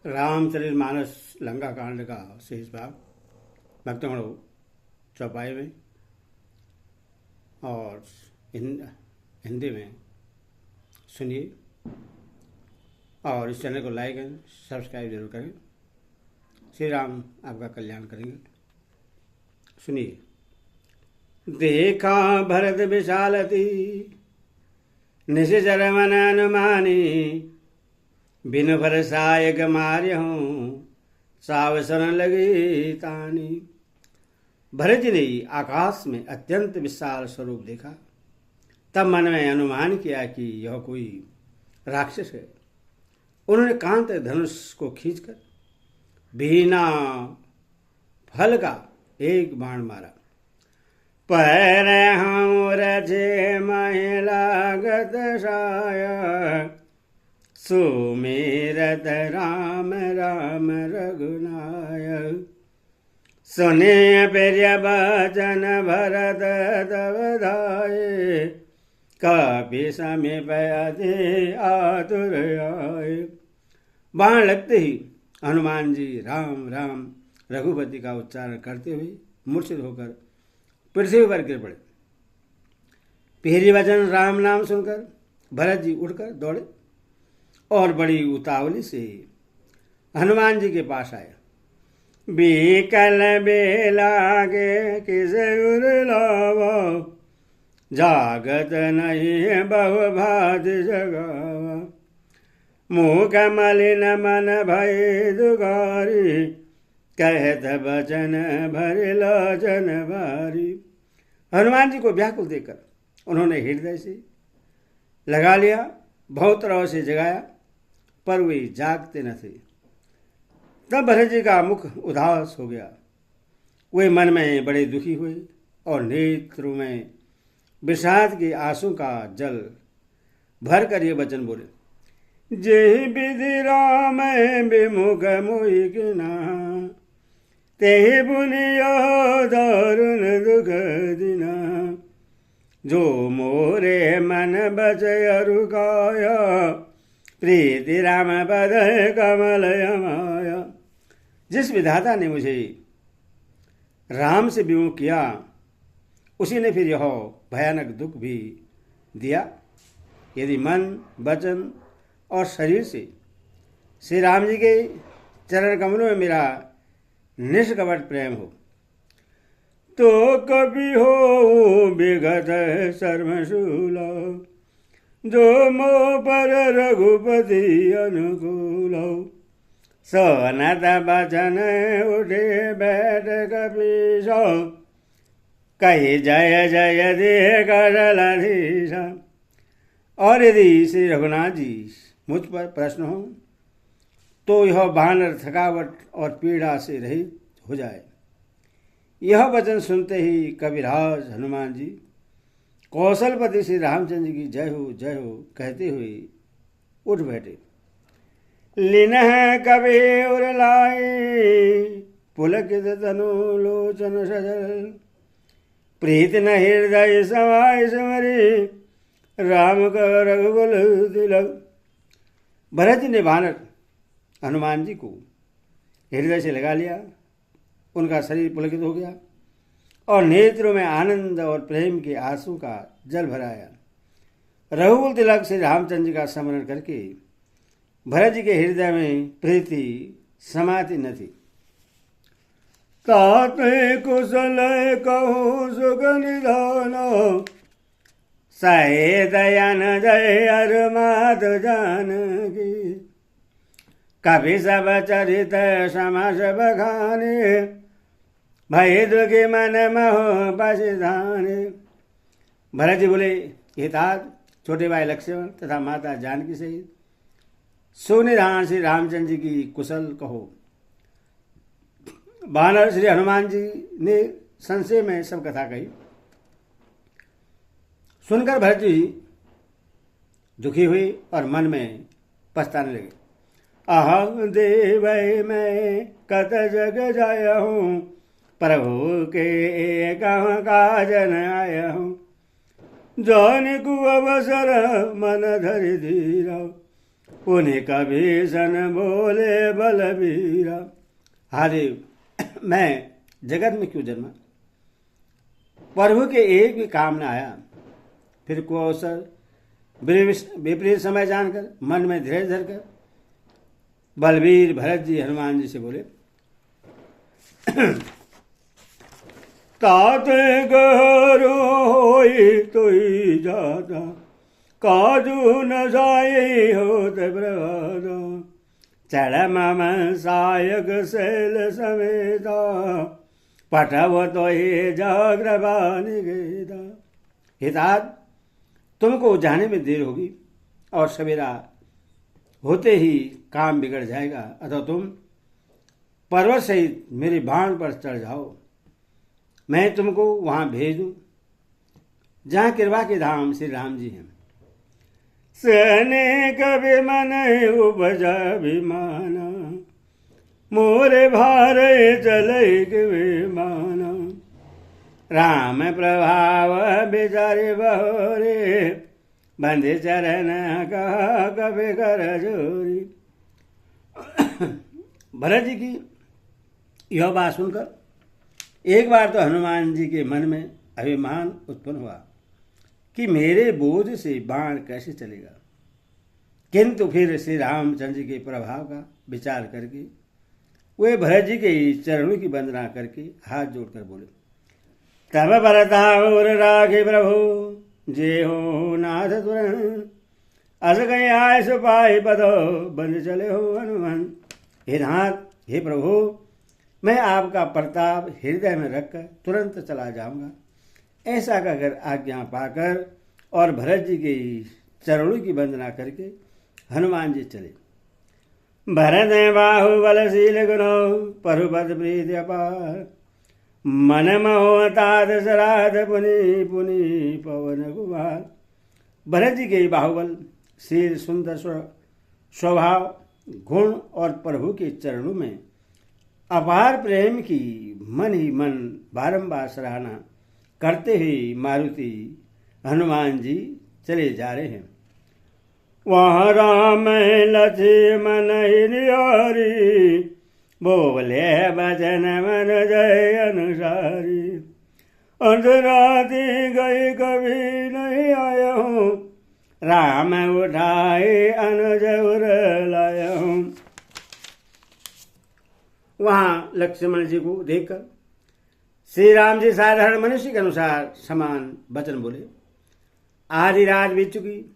रामचरितमानस लंका कांड का शेष भाग भक्तगण चौपाई में और हिंदी में सुनिए और इस चैनल को लाइक एंड सब्सक्राइब जरूर करें। श्री राम आपका कल्याण करेंगे। सुनिए। देखा भरत विशालती निशर मन अनुमानी बिन भरसायक मार्य हूँ सावसन लगी तानी। भरत जी ने आकाश में अत्यंत विशाल स्वरूप देखा, तब मन में अनुमान किया कि यह कोई राक्षस है। उन्होंने कांत धनुष को खींचकर बिना फल का एक बाण मारा। पर हम रजे महिला गत साय सुमेरत राम राम रघुनाय। सुने प्रिय बचन भरत तब धाये कपि समीप अति आतुर आए। बाण लगते ही हनुमान जी राम राम रघुपति का उच्चारण करते हुए मूर्छित होकर पृथ्वी पर गिर पड़े। पहली वचन राम नाम सुनकर भरत जी उठकर दौड़े और बड़ी उतावली से हनुमान जी के पास आए। बीकल बेला के किस उर लावा जागत नहीं बहु भात जगावा। मुख मलिन मन भय दुगारी कहत बचन भर लोचन भारी। हनुमान जी को व्याकुल देखकर उन्होंने हृदय से लगा लिया, बहुत तरह से जगाया, पर वे जागते न थे। तब भरत जी का मुख उदास हो गया। वे मन में बड़े दुखी हुए और नेत्रों में विषाद के आंसू का जल भर कर ये वचन बोले। जेहि विधि राम विमुख मोहि किना तेहि बुनियो दारुण दुख दिना। जो मोरे मन बचय रुकाया प्रीति राम पद कमल माया। जिस विधाता ने मुझे राम से विमुख किया उसी ने फिर यह भयानक दुख भी दिया। यदि मन वचन और शरीर से श्री राम जी के चरण कमलों में मेरा निष्कपट प्रेम हो तो कभी हो विगत सर्वशूला। जो मोह पर रघुपति अनुकूल सोनत बचन उठे बैठ कपीश कही जय जय दे करधीश। और यदि श्री रघुनाथ जी मुझ पर प्रश्न हो तो यह वानर थकावट और पीड़ा से रहित हो जाए। यह वचन सुनते ही कविराज हनुमान जी कौशलपति श्री रामचंद्र की जय हो कहते हुए उठ बैठे। लिनह कवि उरलाई पुलकित तनु लोचन सजल प्रीत न हृदय समाय समरी राम का रघुकुल तिलक। भरत जी ने वानर हनुमान जी को हृदय से लगा लिया। उनका शरीर पुलकित हो गया और नेत्रों में आनंद और प्रेम के आंसू का जल भराया। रघुकुल तिलक से रामचंद्र जी का स्मरण करके भरत जी के हृदय में प्रीति समाती न थी। ताते कुशल कहूँ सुख निधान सहे दयान जय अरमात जानकी। कभी सब चरित समास बखाने भय दुखी मन महो बसिधाने। भरत जी बोले, हे तात छोटे भाई लक्ष्मण तथा माता जानकी सहित सुनिधान श्री रामचंद्र जी की कुशल कहो। वानर श्री हनुमान जी ने संशय में सब कथा कही। सुनकर भरत जी दुखी हुए और मन में पछताने लगे। अहम देव मैं कत जग जाया हूँ प्रभु के कहाँ काजन आया हूँ। जान को अवसर मन धरि धीरा पुनि कभीषण बोले बलबीरा। हादेव मैं जगत में क्यों जन्मा? प्रभु के एक भी काम न आया। फिर को अवसर विपरीत समय जानकर मन में धैर्य धरकर बलबीर भरत जी हनुमान जी से बोले, तात गहरो होई तोई जाता, काजू न जाए होत प्रभाता, चढ़ मम सायक शैल समेता, पठव तो हे जाग्रवाणी गेदा। हितात तुमको जाने में देर होगी और सवेरा होते ही काम बिगड़ जाएगा, अतः तुम पर्वत सहित मेरे बाण पर चढ़ जाओ। मैं तुमको वहां भेज दूं जहां कृपा के धाम श्री राम जी हैं। सने कभी मन उपजा विमाना, मोरे भारे चले विमाना, राम प्रभाव बिचारे बहोरे, बंदे चरण कहा कभी कर जोरी। भरत जी की यह बात सुनकर एक बार तो हनुमान जी के मन में अभिमान उत्पन्न हुआ कि मेरे बोझ से बाण कैसे चलेगा, किंतु फिर श्री रामचंद्र जी के प्रभाव का विचार करके वे भरत जी के चरणों की वंदना करके हाथ जोड़कर बोले, तब भरतावर राखे प्रभु जे हो नाथ तुरंत, अस गए आय सुपाही पदो बंद चले हो हनुमान। हे नाथ, हे प्रभु, मैं आपका प्रताप हृदय में रखकर तुरंत चला जाऊंगा। ऐसा कहकर आज्ञा पाकर और भरत जी के चरणों की वंदना करके हनुमान जी चले। भरत बाहुबलशील गुणो परुपद प्रीति अपार, मन मोहतात सराध पुनि पुनि पवन कुमार। भरत जी के बाहुबल, शील, सुंदर स्वभाव, गुण और प्रभु के चरणों में अपार प्रेम की मन ही मन बारंबार सराहना करते हुए मारुति हनुमान जी चले जा रहे हैं। वहाँ राम लक्ष्मण नियारी, बोले भजन मन जय अनुसारी, अंधराती गई कभी नहीं आया हूँ, राम उठाए अनुज उर लाया हूँ। वहाँ लक्ष्मण जी को देखकर श्री राम जी साधारण मनुष्य के अनुसार समान वचन बोले। आधी रात बीत चुकी,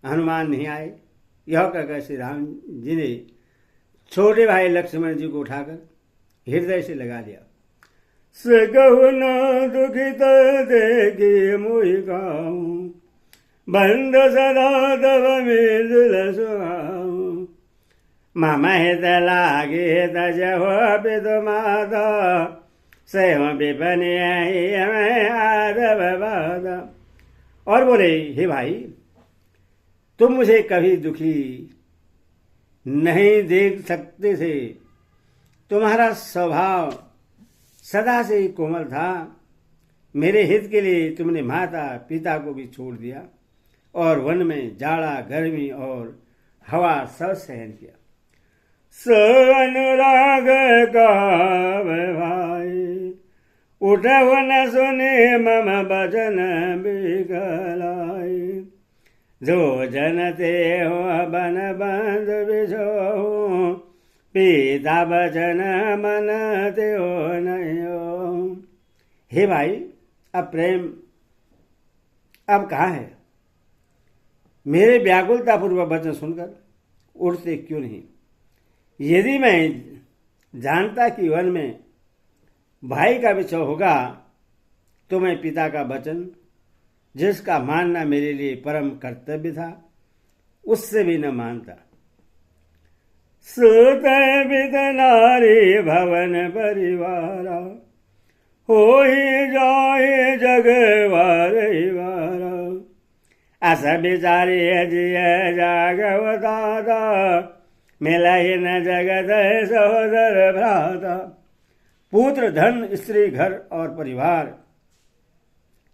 हनुमान नहीं आए। यह कहकर श्री राम जी ने छोटे भाई लक्ष्मण जी को उठाकर हृदय से लगा लिया। सकहु न दुखित देखी मोहि गाऊं, बंद सदा तब मृदुल सुहाऊं, मम हित लागे तजहो पितु माता, सेव विपनि आदव बाधा। और बोले, हे भाई, तुम मुझे कभी दुखी नहीं देख सकते थे। तुम्हारा स्वभाव सदा से ही कोमल था। मेरे हित के लिए तुमने माता पिता को भी छोड़ दिया और वन में जाड़ा, गर्मी और हवा सब सहन किया। अनुराग का भाई, उठव न सुने मम बचन बिगलाई, जो जन ते हो बन बंद बिछो, पिता बचन मन ते हो नहीं हो। हे भाई, अब प्रेम अब कहाँ है? मेरे व्याकुलता पूर्वक वचन सुनकर उठते क्यों नहीं? यदि मैं जानता कि वन में भाई का विछोह होगा तो मैं पिता का वचन, जिसका मानना मेरे लिए परम कर्तव्य था, उससे भी न मानता। सुत विद नारी भवन परिवारा, हो ही जाए जग वारा, अस बिचारी जिय जागव दादा, मिला ही न जगत सहोदर भ्राता। पुत्र, धन, स्त्री, घर और परिवार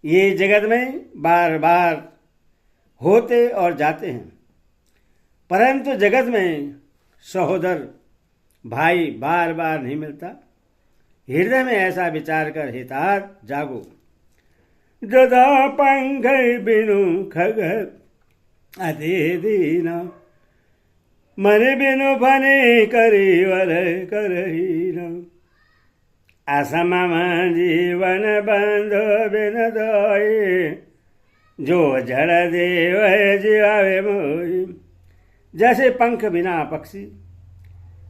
ये जगत में बार बार होते और जाते हैं, परंतु जगत में सहोदर भाई बार बार नहीं मिलता। हृदय में ऐसा विचार कर हे तात जागो। जदा पंख बिनु खग अति दीना, मन बिनु फने करिवर करहीना। असम जीवन बंधु बिन दोई, जो जड़ देव जीवावे मोई। जैसे पंख बिना पक्षी,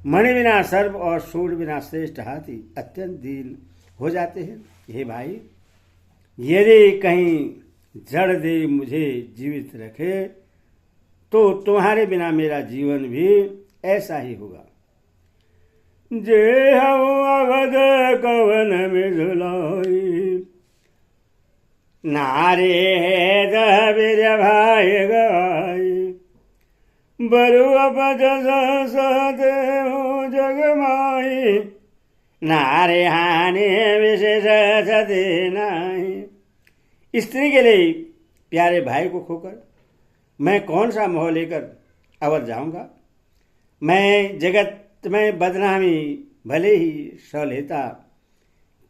मणि बिना सर्प और सूंड बिना श्रेष्ठ हाथी अत्यंत दीन हो जाते हैं। हे भाई, यदि कहीं जड़ देव मुझे जीवित रखे तो तुम्हारे बिना मेरा जीवन भी ऐसा ही होगा। जे हम अवध कवन मिझुलाई, नारे है दबिर भाई गाई। बरु अपज देहु जग माई, नारे हानि विशेष सती नाही। स्त्री के लिए प्यारे भाई को खोकर मैं कौन सा मोह लेकर अवध जाऊंगा। मैं जगत में बदनामी भले ही सह लेता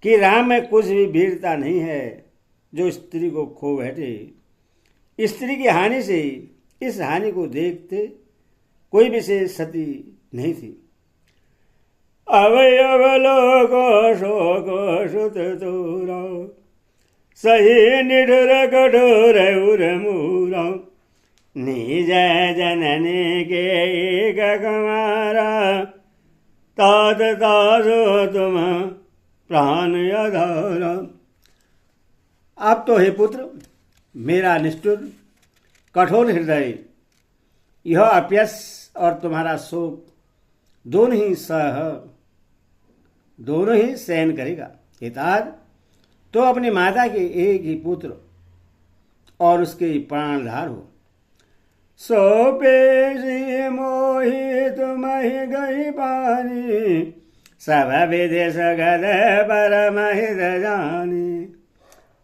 कि राम में कुछ भी वीरता नहीं है जो स्त्री को खो बैठे। स्त्री की हानि से इस हानि को देखते कोई विशेष सती नहीं थी। अवयव लोको शोक सुत तोरा, सही निठुर कठोर उर मूरा। निज जननी के एक कुमारा, तात तासो तुम प्राण आधारा। अब तो हे पुत्र, मेरा निष्ठुर कठोर हृदय यह अपयश और तुम्हारा शोक दोनों ही सहन करेगा। हे तात, तो अपनी माता के एक ही पुत्र और उसके प्राणधार हो। सोपे मोहि तुम ही गई पानी, सब विदेश गद परम हित जानी।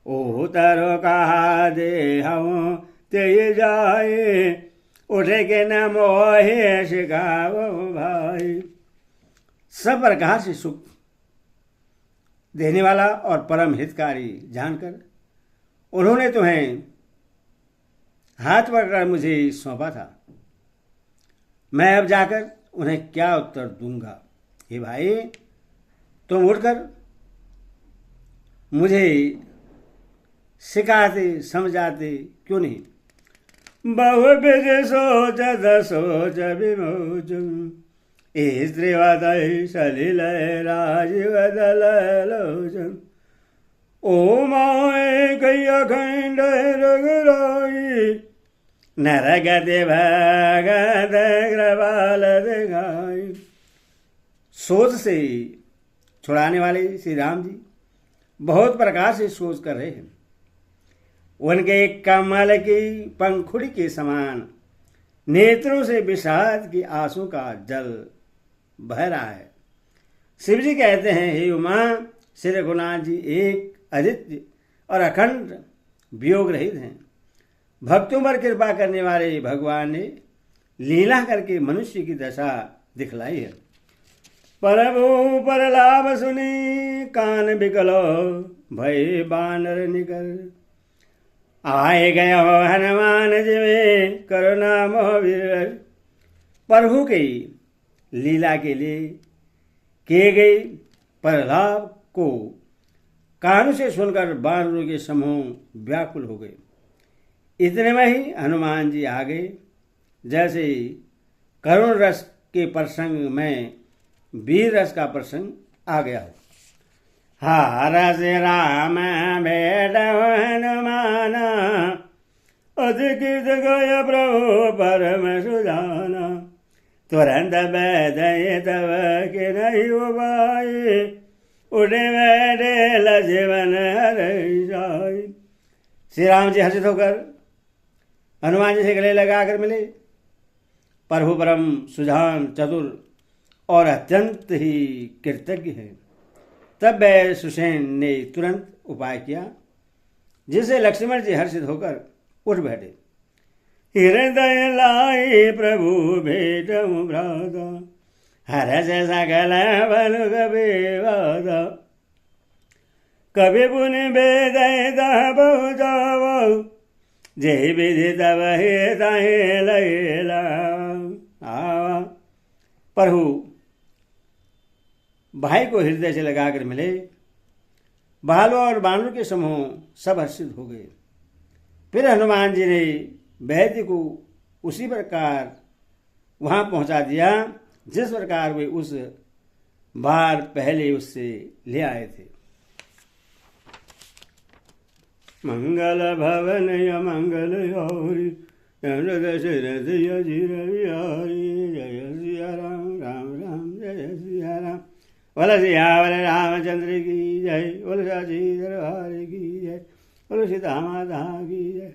ओ तरो कहा दे हम ते जाए, उठे के न मोहे शिखाओ भाई। सब प्रकार से सुख देने वाला और परम हितकारी जानकर उन्होंने तुम्हें हाथ पकड़कर मुझे सौंपा था। मैं अब जाकर उन्हें क्या उत्तर दूंगा। हे भाई, तुम उठकर मुझे सिखाते समझाते क्यों नहीं। बहुविध सोचत सोच विमोचन, स्त्रीवत सलिल राजीव दल लोचन। ओ माए कई अखंड रघुराई, नरगति भगत कृपाल दिखाई। सोच से छुड़ाने वाले श्री राम जी बहुत प्रकार से सोच कर रहे हैं। उनके कमल की पंखुड़ी के समान नेत्रों से विषाद की आंसू का जल बह रहा है। शिव जी कहते हैं, हे उमा, श्री रघुनाथ जी एक अद्वितीय और अखंड वियोग रहित हैं। भक्तों पर कृपा करने वाले भगवान ने लीला करके मनुष्य की दशा दिखलाई है। प्रभु पर लाभ सुनी कान बिकलो, भय बानर निकल। आए गए हो हनुमान जी में करुणा मोहवीर। प्रभु की लीला के लिए किए गए प्रलाप को कानों से सुनकर बानरों के समूह व्याकुल हो गए। इतने में ही हनुमान जी आ गए। जैसे करुण रस के प्रसंग में वीर रस का प्रसंग आ गया हो। हरस राम भेट हनुमान, अधिकृत गय प्रभु परम सुजाना। तुरंत बैदय तब के नहीं उबाई, उठे बैठे लजीवन हर जाई। श्री राम जी हर्षित होकर हनुमान जी से गले लगाकर मिले। प्रभु परम सुजान, चतुर और अत्यंत ही कृतज्ञ है। तब वह सुसेन ने तुरंत उपाय किया, जिससे लक्ष्मण जी हर्षित होकर उठ बैठे। हृदय लाई प्रभु भेटऊ भ्राता हरस सकल बलुग विवाद कवि पुनि वेद बहु जाव जय विधि तब हे लैला। प्रभु भाई को हृदय से लगाकर मिले। भालू और बानर के समूह सब हर्षित हो गए। फिर हनुमान जी ने वैद्य को उसी प्रकार वहां पहुंचा दिया जिस प्रकार वे उस बार पहले उससे ले आए थे। मंगल भवन मंगल गौरी दशरथ अजीर बिहारी जय सिया राम राम राम जय सिया राम। बोल सियावर रामचंद्र की जय। बोल सची दरबार की जय। बोल सीता माता की जय।